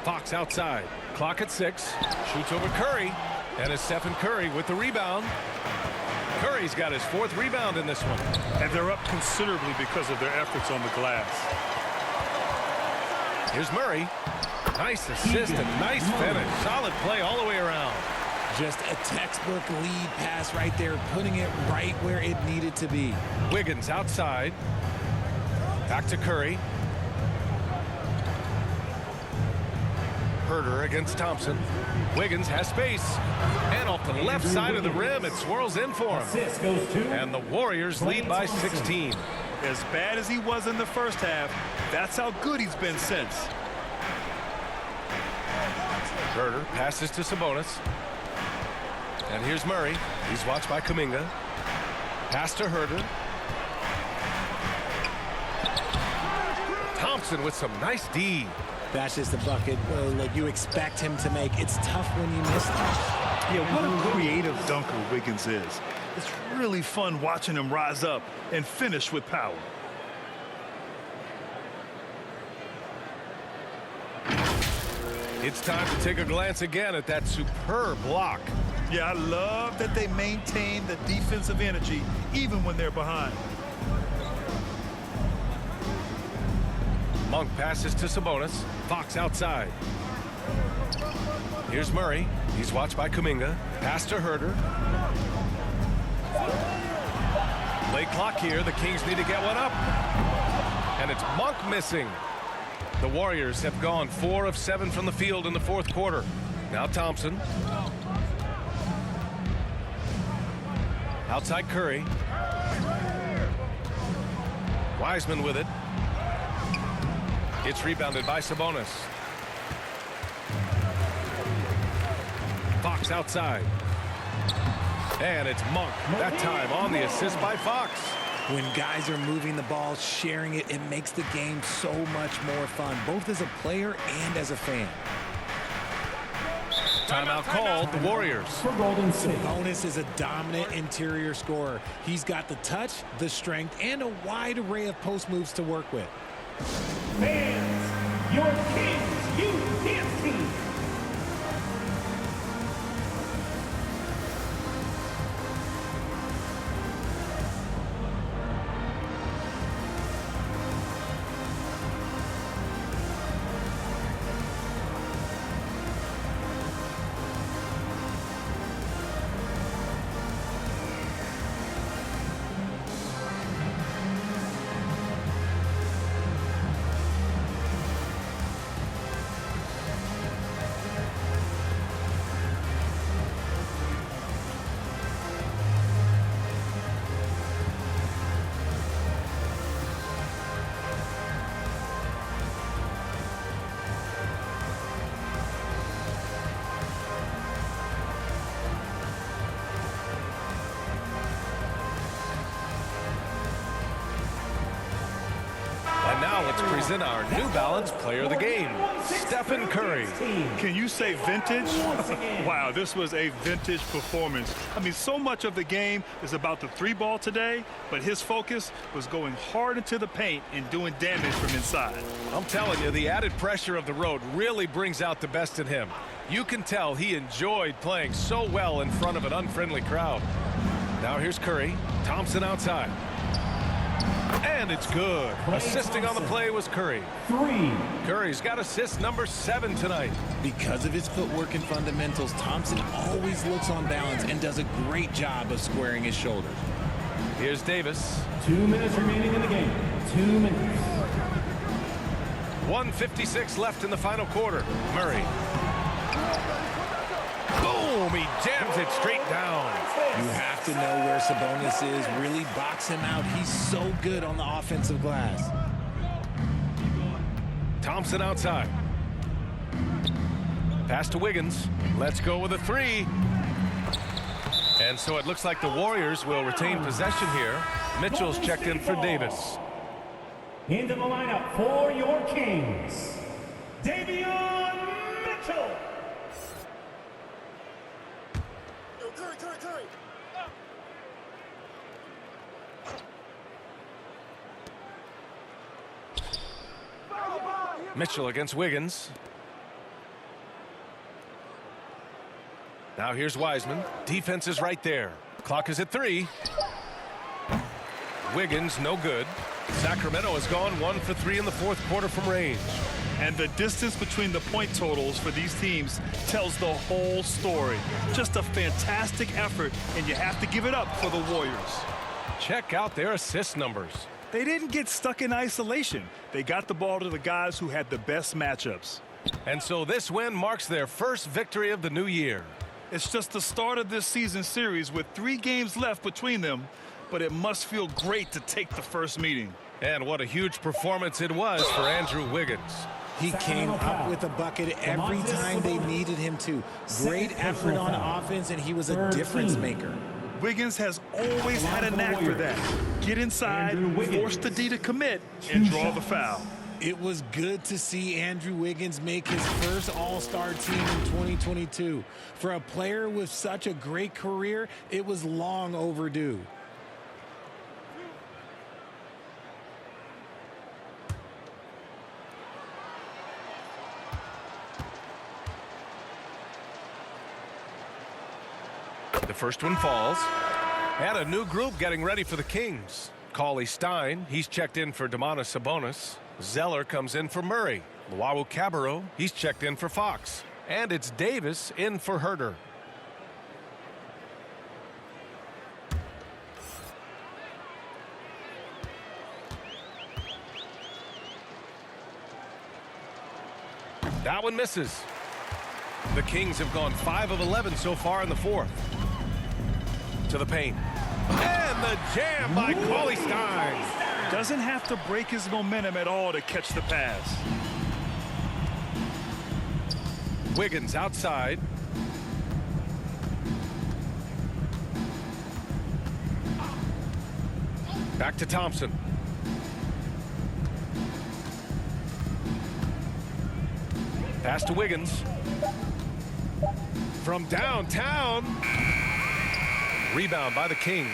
[SPEAKER 3] Fox outside. Clock at 6. Shoots over Curry. And it's Stephen Curry with the rebound. Curry's got his 4th rebound in this one.
[SPEAKER 5] And they're up considerably because of their efforts on the glass.
[SPEAKER 3] Here's Murray. Nice assist and nice finish. Solid play all the way around.
[SPEAKER 7] Just a textbook lead pass right there, putting it right where it needed to be.
[SPEAKER 3] Wiggins outside. Back to Curry. Herder against Thompson. Wiggins has space. And off the left side of the rim, it swirls in for him. And the Warriors lead by 16.
[SPEAKER 5] As bad as he was in the first half, that's how good he's been since.
[SPEAKER 3] Herder passes to Sabonis. And here's Murray. He's watched by Kuminga. Pass to Herder. Thompson with some nice D.
[SPEAKER 7] That's just the bucket like you expect him to make. It's tough when you miss them.
[SPEAKER 5] Yeah, what a creative dunker Wiggins is. It's really fun watching him rise up and finish with power.
[SPEAKER 3] It's time to take a glance again at that superb block.
[SPEAKER 5] Yeah, I love that they maintain the defensive energy even when they're behind.
[SPEAKER 3] Monk passes to Sabonis. Fox outside. Here's Murray. He's watched by Kuminga. Pass to Herder. Late clock here. The Kings need to get one up. And it's Monk missing. The Warriors have gone 4 of 7 from the field in the fourth quarter. Now Thompson. Outside Curry. Wiseman with it. It's rebounded by Sabonis. Fox outside. And it's Monk, that time on the assist by Fox.
[SPEAKER 7] When guys are moving the ball, sharing it, it makes the game so much more fun, both as a player and as a fan.
[SPEAKER 3] Timeout called, the Warriors.
[SPEAKER 7] Sabonis is a dominant interior scorer. He's got the touch, the strength, and a wide array of post moves to work with.
[SPEAKER 6] Fans, your Kings Youth Dance Team.
[SPEAKER 3] Now let's present our New Balance Player of the Game, Stephen Curry.
[SPEAKER 5] Can you say vintage? Wow, this was a vintage performance. I mean, so much of the game is about the three ball today, but his focus was going hard into the paint and doing damage from inside.
[SPEAKER 3] I'm telling you, the added pressure of the road really brings out the best in him. You can tell he enjoyed playing so well in front of an unfriendly crowd. Now here's Curry. Thompson outside. And it's good. Assisting on the play was Curry. Curry's got assist number 7 tonight.
[SPEAKER 7] Because of his footwork and fundamentals, Thompson always looks on balance and does a great job of squaring his shoulders.
[SPEAKER 3] Here's Davis.
[SPEAKER 6] 2 minutes remaining in the game. 2 minutes.
[SPEAKER 3] 1:56 left in the final quarter. Murray. Boom! He jams it straight down.
[SPEAKER 7] You have to know where Sabonis is. Really box him out. He's so good on the offensive glass.
[SPEAKER 3] Thompson outside. Pass to Wiggins. Let's go with a 3. And so it looks like the Warriors will retain possession here. Mitchell's checked in for Davis.
[SPEAKER 6] Into the lineup for your Kings, Davion Mitchell. Curry.
[SPEAKER 3] Mitchell against Wiggins. Now here's Wiseman. Defense is right there. Clock is at 3. Wiggins, no good. Sacramento has gone 1 for 3 in the fourth quarter from range.
[SPEAKER 5] And the distance between the point totals for these teams tells the whole story. Just a fantastic effort, and you have to give it up for the Warriors.
[SPEAKER 3] Check out their assist numbers.
[SPEAKER 5] They didn't get stuck in isolation. They got the ball to the guys who had the best matchups.
[SPEAKER 3] And so this win marks their first victory of the new year.
[SPEAKER 5] It's just the start of this season series with 3 games left between them, but it must feel great to take the first meeting.
[SPEAKER 3] And what a huge performance it was for Andrew Wiggins.
[SPEAKER 7] He came up with a bucket every time they needed him to. Great effort on offense, and he was a difference maker.
[SPEAKER 5] Wiggins has always had a knack for that. Get inside, force the D to commit, and draw the foul.
[SPEAKER 7] It was good to see Andrew Wiggins make his first All-Star team in 2022. For a player with such a great career, it was long overdue.
[SPEAKER 3] The first one falls. And a new group getting ready for the Kings. Cauley Stein, he's checked in for Domantas Sabonis. Zeller comes in for Murray. Luwawu-Cabarrot, he's checked in for Fox. And it's Davis in for Herter. That one misses. The Kings have gone 5 of 11 so far in the fourth. To the paint. And the jam by Cauley Stein.
[SPEAKER 5] Doesn't have to break his momentum at all to catch the pass.
[SPEAKER 3] Wiggins outside. Back to Thompson. Pass to Wiggins. From downtown. Rebound by the Kings.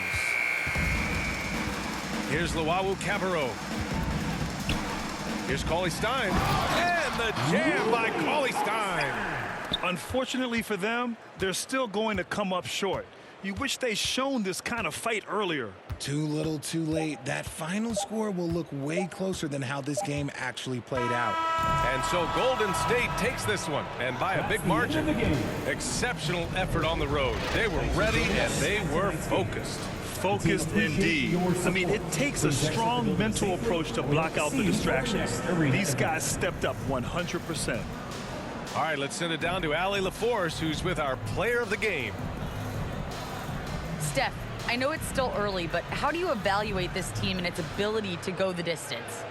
[SPEAKER 3] Here's Luwawu-Cabarrot. Here's Cauley Stein. And the jam by Cauley Stein.
[SPEAKER 5] Unfortunately for them, they're still going to come up short. You wish they'd shown this kind of fight earlier.
[SPEAKER 7] Too little, too late. That final score will look way closer than how this game actually played out.
[SPEAKER 3] And so Golden State takes this one, and by a big margin. Exceptional effort on the road. They were ready and they were focused.
[SPEAKER 5] Focused indeed. I mean, it takes a strong mental approach to block out the distractions. These guys stepped up 100%.
[SPEAKER 3] All right, let's send it down to Allie LaForce, who's with our player of the game.
[SPEAKER 4] Steph, I know it's still early, but how do you evaluate this team and its ability to go the distance?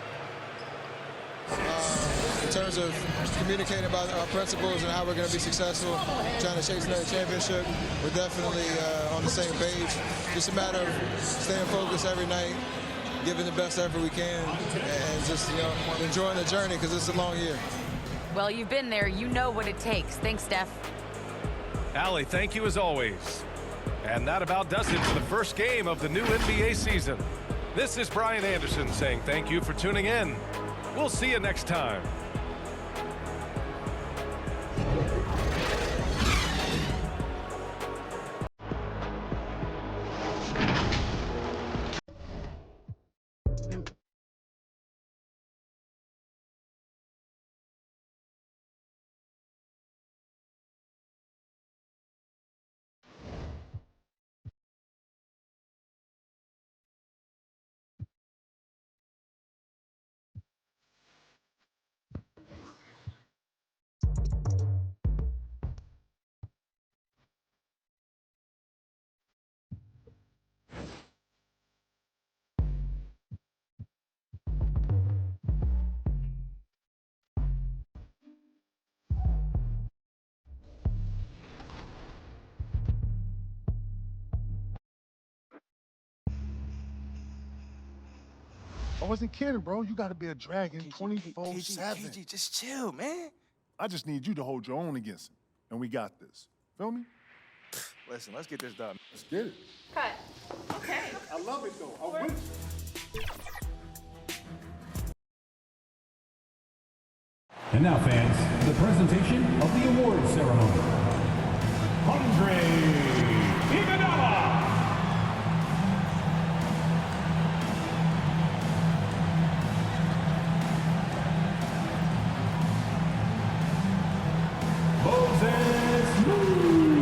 [SPEAKER 12] In terms of communicating about our principles and how we're going to be successful, trying to chase another championship, we're definitely on the same page. Just a matter of staying focused every night, giving the best effort we can, and just, you know, enjoying the journey because it's a long year.
[SPEAKER 4] Well, you've been there. You know what it takes. Thanks, Steph.
[SPEAKER 3] Allie, thank you as always. And that about does it for the first game of the new NBA season. This is Brian Anderson saying thank you for tuning in. We'll see you next time.
[SPEAKER 11] I wasn't kidding, bro. You got to be a dragon 24/7.
[SPEAKER 13] KG, just chill, man.
[SPEAKER 11] I just need you to hold your own against him, and we got this. Feel me?
[SPEAKER 13] Listen, let's get this done.
[SPEAKER 11] Let's get it.
[SPEAKER 1] Cut. Okay.
[SPEAKER 11] I love it, though. I'm with you.
[SPEAKER 6] And now, fans, the presentation of the awards ceremony. Andre Iguodala. Moses Moody.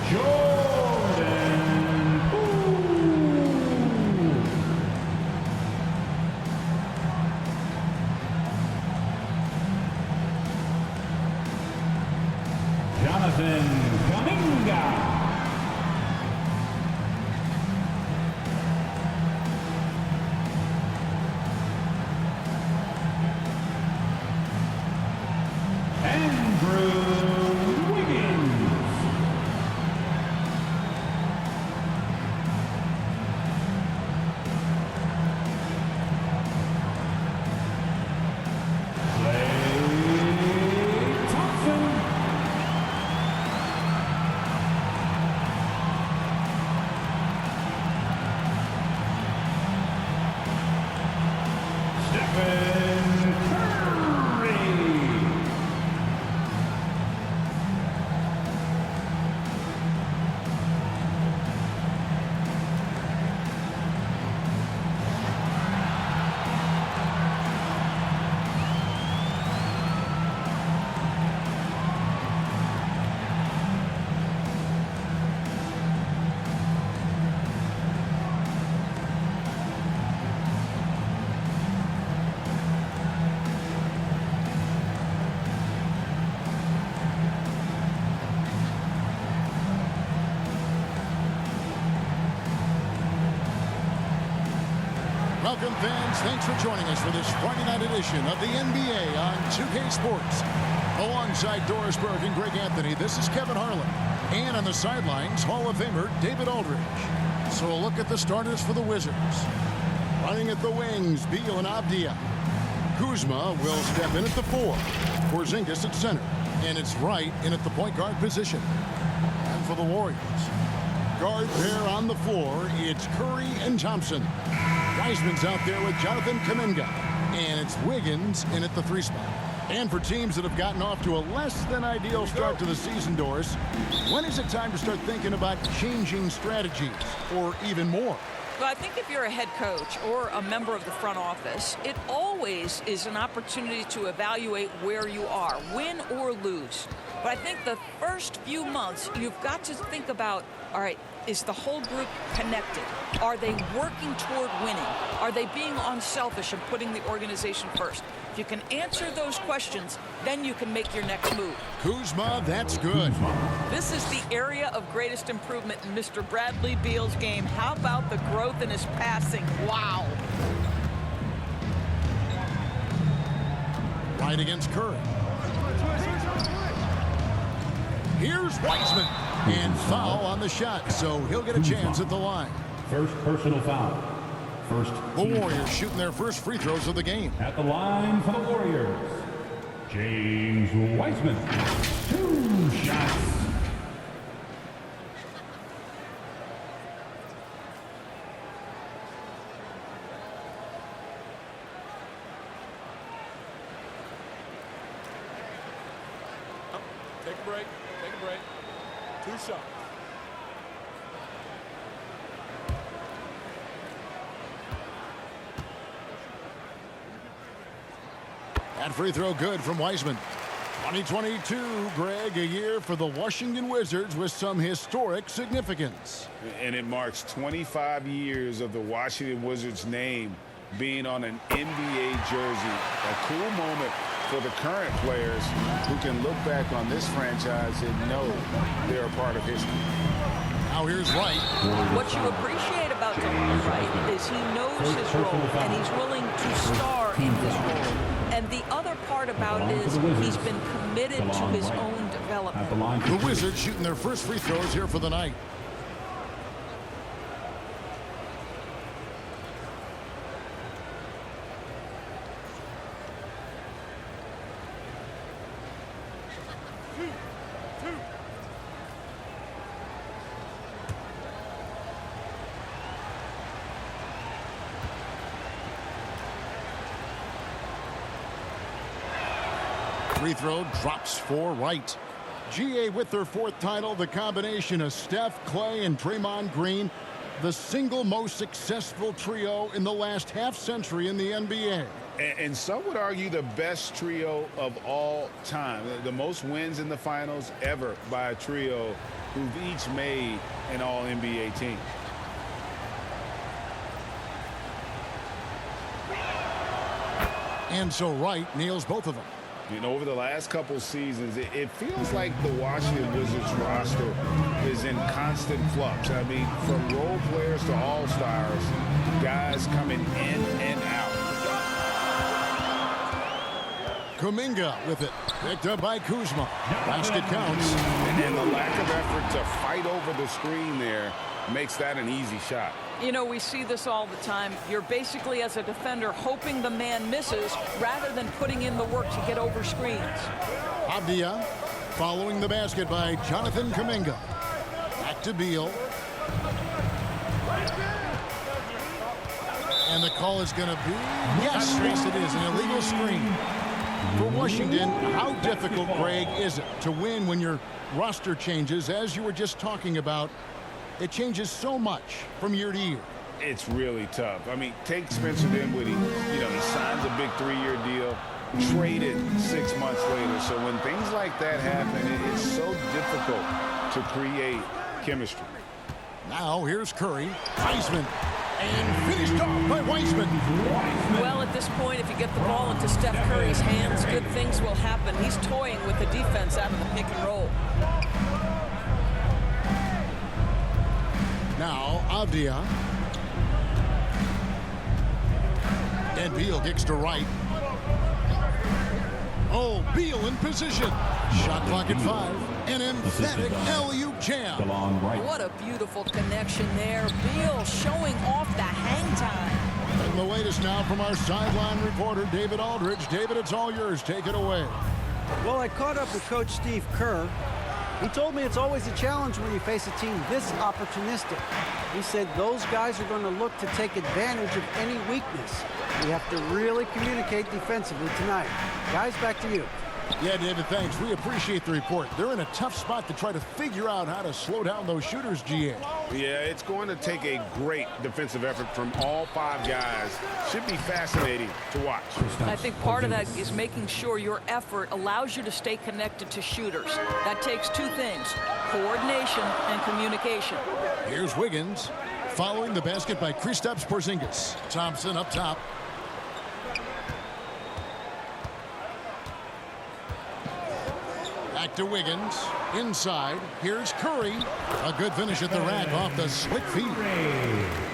[SPEAKER 6] George Stephen Curry.
[SPEAKER 8] Welcome, fans. Thanks for joining us for this Friday night edition of the NBA on 2K Sports. Alongside Doris Burke and Greg Anthony, this is Kevin Harlan. And on the sidelines, Hall of Famer David Aldridge. So a look at the starters for the Wizards. Running at the wings, Beal and Avdia. Kuzma will step in at the 4. Porzingis at center. And it's Wright in at the point guard position. And for the Warriors, guard pair on the floor, it's Curry and Thompson. Wiseman's out there with Jonathan Kuminga. And it's Wiggins in at the 3 spot. And for teams that have gotten off to a less than ideal start to the season, Doris, when is it time to start thinking about changing strategies or even more?
[SPEAKER 14] Well, I think if you're a head coach or a member of the front office, it always is an opportunity to evaluate where you are, win or lose. But I think the first few months, you've got to think about, all right, is the whole group connected? Are they working toward winning? Are they being unselfish and putting the organization first? If you can answer those questions, then you can make your next move.
[SPEAKER 8] Kuzma, that's good.
[SPEAKER 14] This is the area of greatest improvement in Mr. Bradley Beal's game. How about the growth in his passing? Wow.
[SPEAKER 8] Right against Curry. Here's Wiseman. And foul on the shot, so he'll get a chance at the line.
[SPEAKER 6] First personal foul. First.
[SPEAKER 8] The Warriors shooting their first free throws of the game.
[SPEAKER 6] At the line for the Warriors, James Wiseman. 2 shots.
[SPEAKER 10] Take a break. Take a break. 2 shots.
[SPEAKER 8] That free throw good from Wiseman. 2022, Greg, a year for the Washington Wizards with some historic significance.
[SPEAKER 15] And it marks 25 years of the Washington Wizards name being on an NBA jersey. A cool moment for the current players who can look back on this franchise and know they're a part of history.
[SPEAKER 8] Now here's Wright.
[SPEAKER 14] What you appreciate about Delon Wright is he knows his role and he's willing to star in his role. And the other part about it is he's been committed to his own development.
[SPEAKER 8] The Wizards shooting their first free throws here for the night. Free throw drops for Wright. GA with their 4th title, the combination of Steph, Clay, and Draymond Green, the single most successful trio in the last half-century in the NBA.
[SPEAKER 15] And some would argue the best trio of all time. The most wins in the finals ever by a trio who've each made an All-NBA team.
[SPEAKER 8] And so Wright nails both of them.
[SPEAKER 15] You know, over the last couple seasons, it feels like the Washington Wizards roster is in constant flux. I mean, from role players to all-stars, guys coming in and out.
[SPEAKER 8] Kuminga with it. Picked up by Kuzma. Basket counts.
[SPEAKER 15] And the lack of effort to fight over the screen there makes that an easy shot.
[SPEAKER 14] You know, we see this all the time. You're basically, as a defender, hoping the man misses rather than putting in the work to get over screens.
[SPEAKER 8] Avdia following the basket by Jonathan Kuminga. Back to Beal. And the call is going to be, yes, it is, an illegal screen. For Washington, how difficult, Greg, is it to win when your roster changes, as you were just talking about? It changes so much from year to year.
[SPEAKER 15] It's really tough. I mean, take Spencer Dinwiddie. He signs a big 3-year deal, traded 6 months later. So when things like that happen, it's so difficult to create chemistry.
[SPEAKER 8] Now here's Curry, Wiseman, and finished off by Wiseman.
[SPEAKER 14] Well, at this point, if you get the ball into Steph Curry's hands, good things will happen. He's toying with the defense out of the pick and roll.
[SPEAKER 8] Now Avdia. And Beal kicks to right. Oh, Beal in position. Shot clock at 5. An emphatic alley-oop jam.
[SPEAKER 14] What a beautiful connection there. Beal showing off the hang time.
[SPEAKER 8] And the latest now from our sideline reporter, David Aldridge. David, it's all yours. Take it away.
[SPEAKER 16] Well, I caught up with Coach Steve Kerr. He told me it's always a challenge when you face a team this opportunistic. He said those guys are going to look to take advantage of any weakness. We have to really communicate defensively tonight. Guys, back to you.
[SPEAKER 8] Yeah, David, thanks. We appreciate the report. They're in a tough spot to try to figure out how to slow down those shooters, GA.
[SPEAKER 15] Yeah, it's going to take a great defensive effort from all 5 guys. Should be fascinating to watch.
[SPEAKER 14] I think part of that is making sure your effort allows you to stay connected to shooters. That takes 2 things, coordination and communication.
[SPEAKER 8] Here's Wiggins, following the basket by Kristaps Porzingis. Thompson up top. Back to Wiggins. Inside. Here's Curry. A good finish at the rack off the slick feet.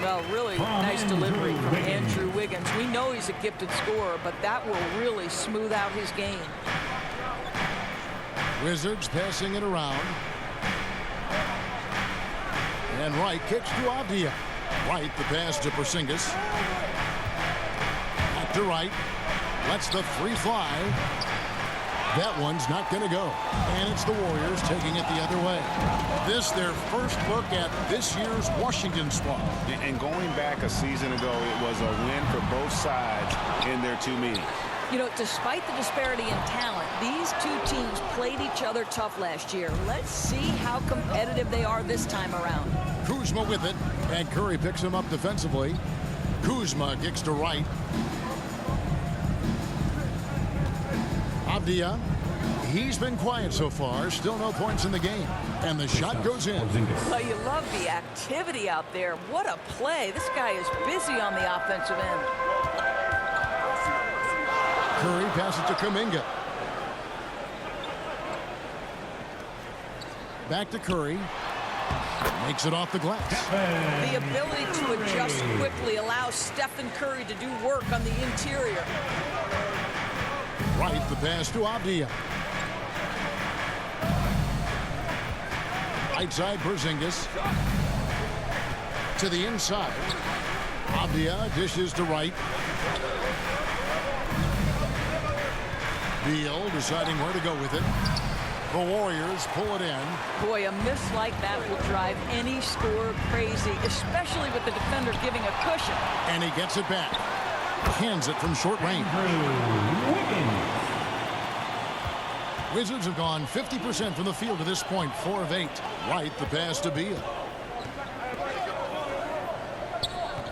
[SPEAKER 14] Well, really nice delivery from Andrew Wiggins. We know he's a gifted scorer, but that will really smooth out his game.
[SPEAKER 8] Wizards passing it around. And Wright kicks to Avdia. Wright, the pass to Porzingis. Back to Wright. Lets the 3 fly. That one's not going to go. And it's the Warriors taking it the other way. This, their first look at this year's Washington squad.
[SPEAKER 15] And going back a season ago, it was a win for both sides in their 2 meetings.
[SPEAKER 14] Despite the disparity in talent, these 2 teams played each other tough last year. Let's see how competitive they are this time around.
[SPEAKER 8] Kuzma with it, and Curry picks him up defensively. Kuzma kicks to Wright. Avdia, he's been quiet so far. Still no points in the game. And the shot goes in.
[SPEAKER 14] Well, you love the activity out there. What a play. This guy is busy on the offensive end.
[SPEAKER 8] Curry passes to Kuminga. Back to Curry. Makes it off the glass.
[SPEAKER 14] The ability to adjust quickly allows Stephen Curry to do work on the interior.
[SPEAKER 8] Right, the pass to Avdia. Right side, Porzingis. To the inside. Avdia dishes to Wright. Beal deciding where to go with it. The Warriors pull it in.
[SPEAKER 14] Boy, a miss like that will drive any scorer crazy, especially with the defender giving a cushion.
[SPEAKER 8] And he gets it back. Hands it from short range. Wizards have gone 50% from the field to this point, 4 of 8. Right, the pass to Beal.